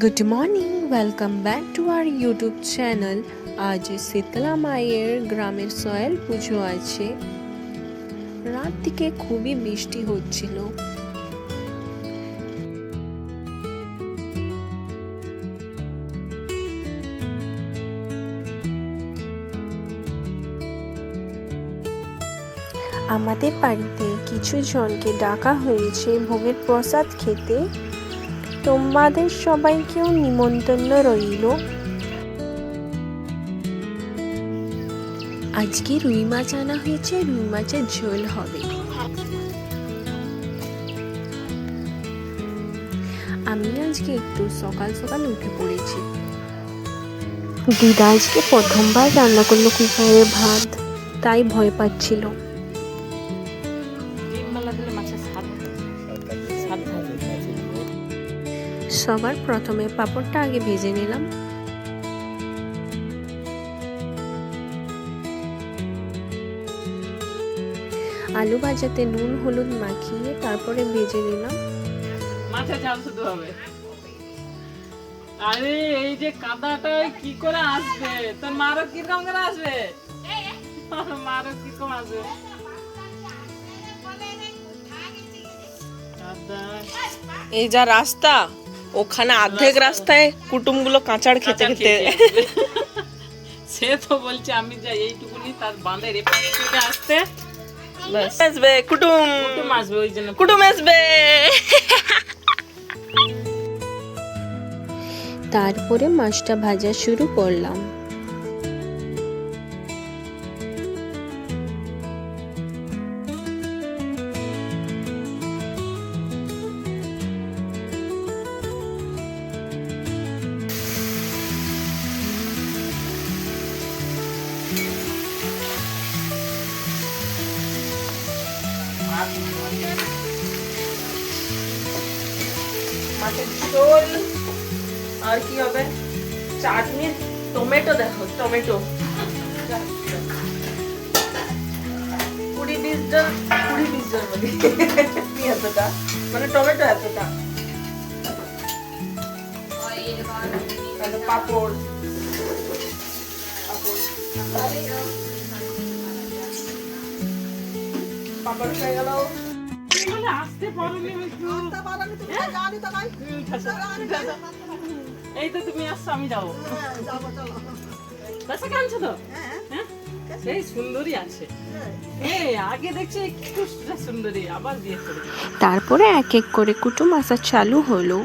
Good morning, welcome back to our YouTube channel. আজ শীতলা মায়ের গ্রামের সয়েল পুজো আছে। রাত থেকে খুবই বৃষ্টি হচ্ছিল। আমাদের বাড়িতে কিছু জনকে ডাকা হয়েছে ভোগের প্রসাদ খেতে। তোমাদের সবাইকেও নিমন্ত্রণ রইল। আজকে রুই মাছ আনা হয়েছে, রুই মাছের ঝোল হবে। আমি আজকে একটু সকাল সকাল উঠে পড়েছি। দিদা আজকে প্রথমবার রান্না করলো কুকারে ভাত, তাই ভয় পাচ্ছিল। সবার প্রথমে পাঁপড়টা আগে ভেজে নিলাম। আলু ভাজাতে নুন হলুদ মাখিয়ে তারপরে ভেজে নিলাম। মাছের ঝাল শুধু হবে। আরে এই যে কাদাটা কি করে আসবে? তোর মারও কিরকম করে আসবে? মারও কিরকম আসবে? এই যা রাস্তা, ওখানে অর্ধেক রাস্তায় কুটুমগুলো কাঁচাড় খেতে খেতে। সে তো বলছে আমি যাই এইটুকুনি, তার বাঁধের এপাশ থেকে আসতে আসবে কুটুম, কুটুম আসবে, ওই জন্য কুটুম আসবে। তারপরে মাছটা ভাজা শুরু করলাম। মাছের ঝোল আর কি হবে? চাটনি, টমেটো দেখো, টমেটো 20-20 জন বলি এতটা, মানে টমেটো এতটা। পাপড় পাপড় হয়ে গেল। আসতে পারোনি একটু। এই তো তুমি আসছো, আমি যাবো। বাসা কাঁদছো তো? হ্যাঁ, সেই সুন্দরী আছে। আগে দেখছি একটু সুন্দরী, আবার বিয়ে করে। তারপরে এক এক করে কুটুম আসা চালু হলো।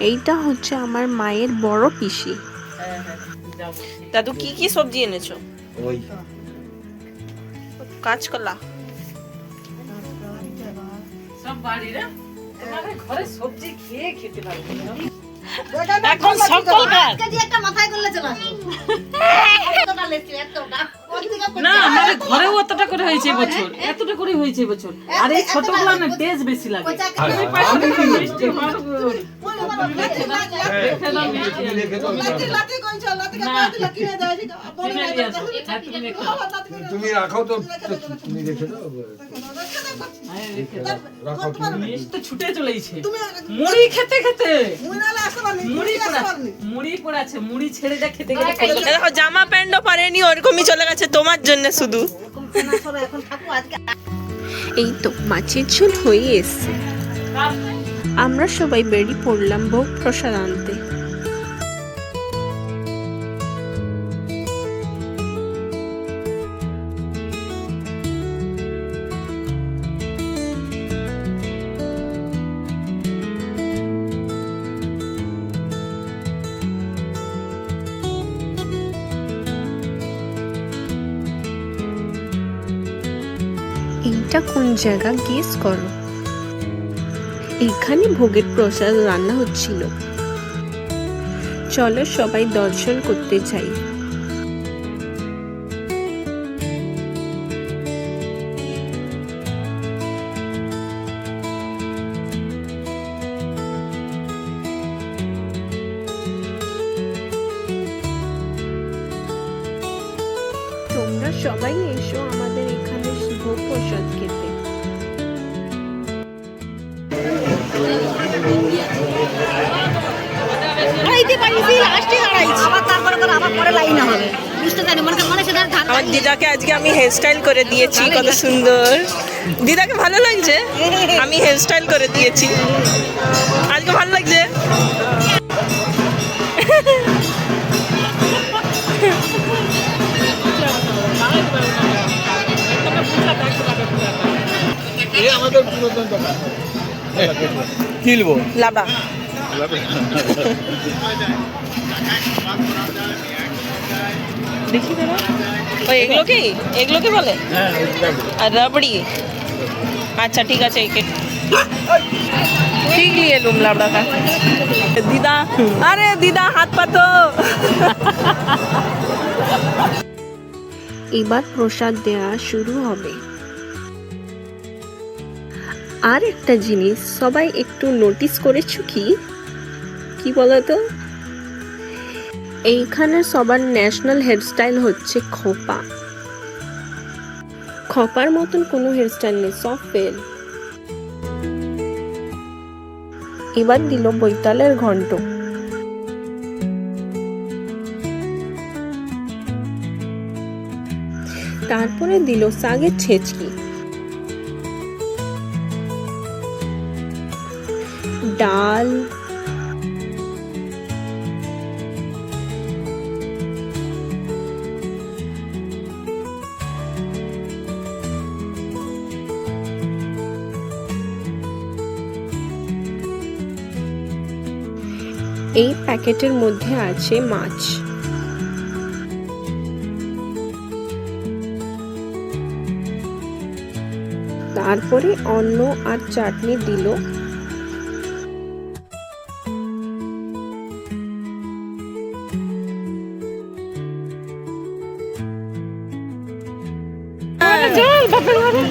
এইটা হচ্ছে আমার মায়ের বড় পিসি। দাদু কি কি সবজি এনেছো? ওই কাঁচকলা, সব বাড়িরা তোমাদের ঘরে সবজি খেয়ে খেতে পারবে না। এখন সকল কাজ একটা মাথায় করলে চলে আসো। এতটা লেছি, এতটা। না আমাদের ঘরেও অতটা করে হয়েছে এবছর, এতটা করে হয়েছে এবছর। আর এই ছোটগুলো না টেস্ট বেশি লাগে। তুমি রাখো তো, তুমি রেখে দাও। রাখো তো ছুটে চলেছে মুড়ি খেতে খেতে। মুড়ি পড়াছে, মুড়ি ছেড়ে যা খেতে গেলে। দেখো জামা প্যান্টও পারেনি, ওরকমই চলে গেছে তোমার জন্য শুধু। এই তো মাছের ঝোল হয়ে এসছে। আমরা সবাই বেরিয়ে পড়লাম ভোগ প্রসাদ আনতে। এইটা কোন জায়গা গেস করো। এখানে ভোগের প্রসাদ রান্না হচ্ছিল। চলো সবাই দর্শন করতে চাই। তোমরা সবাই এসো আমাদের এখানে ভোগ প্রসাদ খেতে। পারিছি লাস্টে দাঁড়াইছি আবার তারপরে তো আবার পরে লাইন হবে বুঝতে জানি মনে সেটা ধান আমার দিদাকে আজকে আমি হেয়ার স্টাইল করে দিয়েছি, কত সুন্দর। দিদাকে ভালো লাগছে? আমি হেয়ার স্টাইল করে দিয়েছি, আজকে ভালো লাগছে। আমাদের পুরাতন দোকান কিনবো লাবড়া দেখি দাদা, ওই এগুলোকে বলে হ্যাঁ আর রাবড়ি। আচ্ছা ঠিক আছে, একে ঠিক নিয়ে এলুম লাবড়া খা। দিদা, আরে দিদা হাত পাতো। এবার প্রসাদ দেওয়া শুরু হবে। আর একটা জিনিস সবাই একটু নোটিস করেছো কি বলতো, এইখানে সবার ন্যাশনাল হেয়ারস্টাইল হচ্ছে খোপা। খোপার মতন কোনো হেয়ারস্টাইল নেই, সব ফেল। এবার দিল বৈতালের ঘন্ট। তারপরে দিল শাগের ছেচকি, ডাল, এই প্যাকেটের মধ্যে আছে মাছ। তারপরে অন্ন আর চাটনি দিল।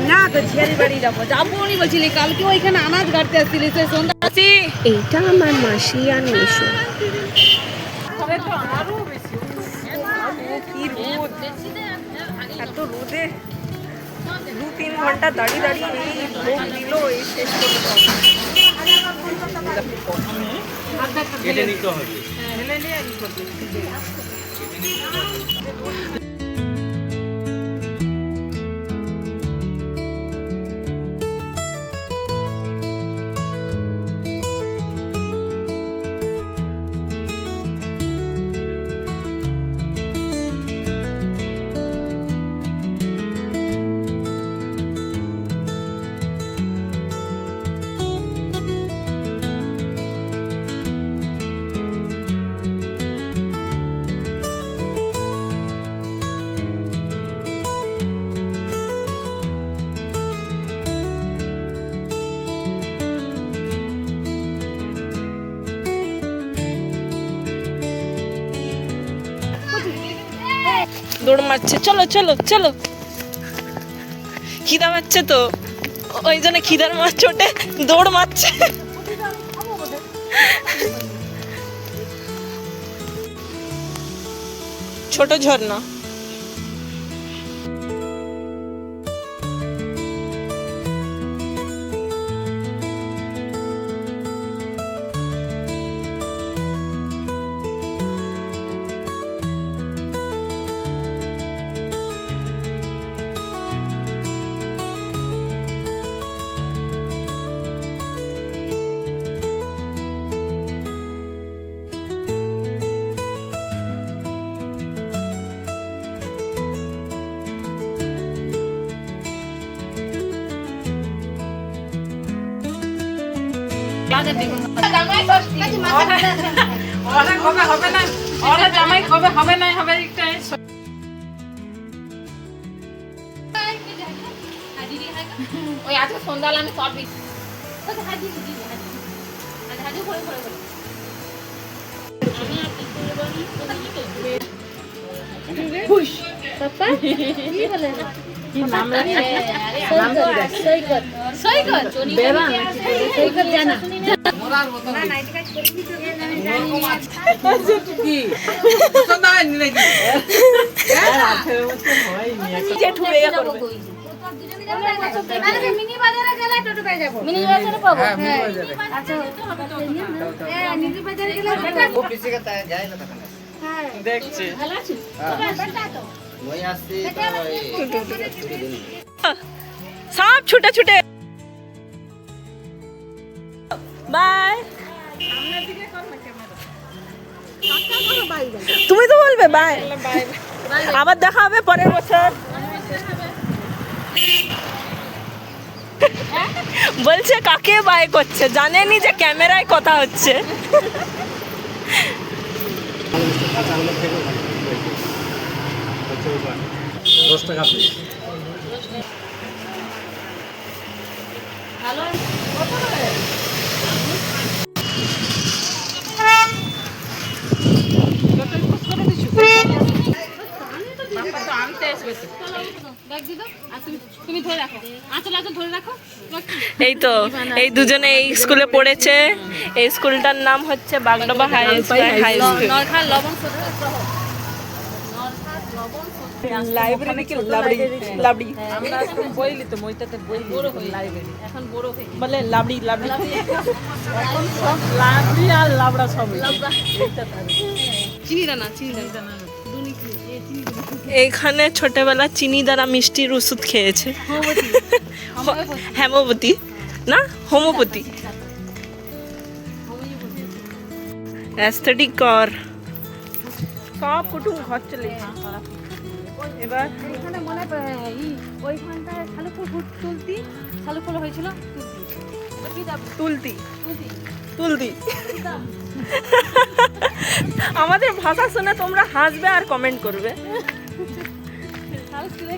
না তো ঝিয়ারি বাড়ি যাবো উনি বলছিলি কালকে ওইখানে আনাজ গাড়তে আসছিলি সে সন্ধ্যা এইটা আমার মাসি আর মেশো। এত রোদে 2-3 ঘন্টা দাঁড়িয়ে দাঁড়িয়ে এই ভোগ দিল, এই শেষ করতে হবে। কেটে নিতে হবে। দৌড় মারছে, চলো চলো চলো। খিদা পাচ্ছে তো, ওই জন্য খিদার মাছ ছোটে দৌড় মারছে। ছোট ঝর্ণা। জামাই কবে হবে না হবে একটা ওই আজকে সন্ধ্যাবেলা আমি সব মিনি বাজারে গেলে টোটো পেয়ে যাবো। মিনি বাজারে পাবো? হ্যাঁ। আচ্ছা, হ্যাঁ, মিনি বাজারে গেলে ও পিছে কে তাই যায় না তখন হ্যাঁ। দেখছি ভালো আছিস? তো ওই আসছে সব ছুটে ছুটে বাই। তুমি তো বলবে বাই, আবার দেখা হবে পরের বছর। বলছে কাকে বাই করছে, জানেনি যে ক্যামেরায় কথা হচ্ছে। দেখ দিদা, আর তুমি ধরে রাখো, আঁচল ধরে রাখো। এই তো এই দুজনে এই স্কুলে পড়েছে। এই স্কুলটার নাম হচ্ছে বাগডোবা হাই স্কুল। নরখাল লবণ সোডা লাইব্রেরি কি লাবড়ি লাবড়ি আমরা এখন বই লিতে মইটাতে বই বড় হই লাইব্রেরি এখন বড় হয়ে বলে লাবড়ি লাবড়ি। এখন সব লাবড়ি আর লাবড়া সব চিনি দানা দুনি এইখানে ছোটবেলা চিনি দ্বারা মিষ্টির ওষুধ খেয়েছে। হেমোপতি না হোমিওপ্যাথি। অ্যাস্থেটিক কর সব কুটুম ঘর চলে এবার। এখানে মনে ওইখানটায় শালুকুল শালুকুল হয়েছিল তুলতি তুলতি। আমাদের ভাষা শুনে তোমরা হাসবে আর কমেন্ট করবে।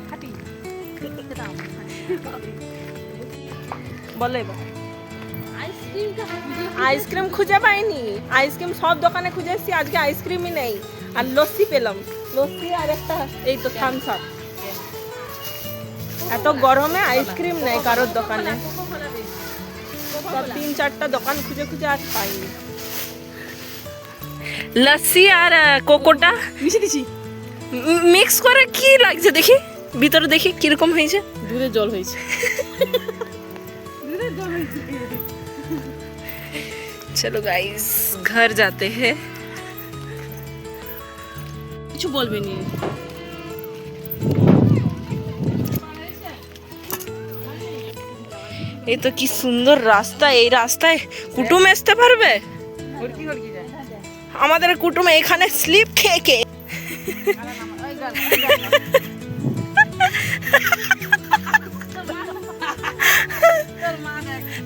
খাটি বলো এবার। আইসক্রিমটা আইসক্রিম খুঁজে পাইনি, আইসক্রিম সব দোকানে খুঁজে এসেছি, আজকে আইসক্রিমই নেই। আর লস্যি পেলাম, লস্যি আর একটা এই তো থামস আপ। এত গরমে আইসক্রিম নেই কারোর দোকানে। সব 3-4টা দোকান খুঁজে খুঁজে আর পাইনি। লস্যি আর কোকোটা মিশে দিছি মিক্স করে কি লাগছে দেখি, ভিতরে দেখি কিরকম হয়েছে। দূরে জল হয়েছে। चलो गाइस घर जाते हैं। কিছু বলবে নি। এই তো কি সুন্দর রাস্তা, এই রাস্তায় কুটুম আসতে পারবে। আমাদের কুটুম এখানে স্লিপ খেয়ে খেয়ে।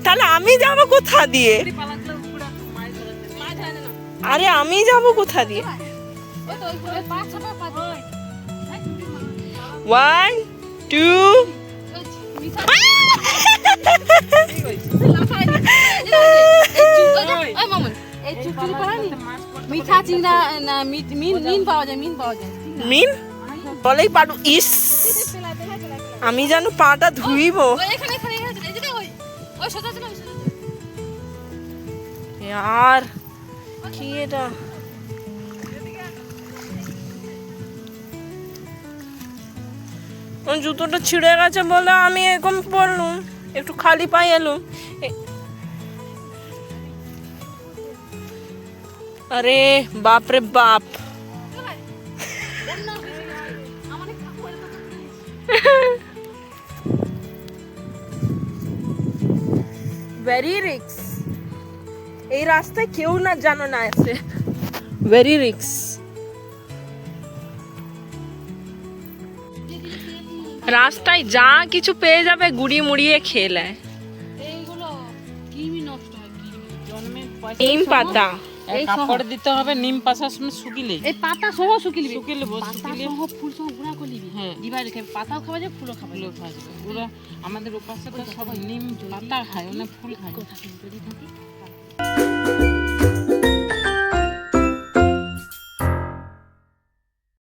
তাহলে আমি যাব কোথা দিয়ে? আরে আমি যাব কোথা দিয়ে? 1 2 মিঠা চিংড়া না মিন পাওয়া যায় মিন বলেই পারু। ইস আমি জানো পাটা ধুইব। এখানে এই যে ওই সোজা চলো यार কি এটা? জুতোটা ছিঁড়ে গেছে বলে আমি এরকম পরলুম, একটু খালি পায়ে এলুম। আরে বাপ রে বাপ। ভেরি রিক্স, এই রাস্তায় কেউ না জানো না আছে। ভেরি রিক্স। রাস্তায় যা কিছু পেয়ে যাবে গুড়ি মুড়িয়ে খেয়ে নেয়। এইগুলো কিমি নষ্ট হয় জন্মের নিম পাতা এই কাপড় দিতে হবে নিম পাতার সময় শুকিলে। এই পাতা সহ শুকিয়ে নিবি, শুকিলে পাতা সহ ফুল সহ গুঁড়া করে নিবি। হ্যাঁ। দিবাই রেখে পাতাও খাওয়া যায় ফুলও খাওয়া যায়। ফুলও খাওয়া যাবে। ওরা আমাদের উপাসে তো সবাই নিম পাতা খায়, অনেক ফুল খায়। কথা শুনতে যদি থাকি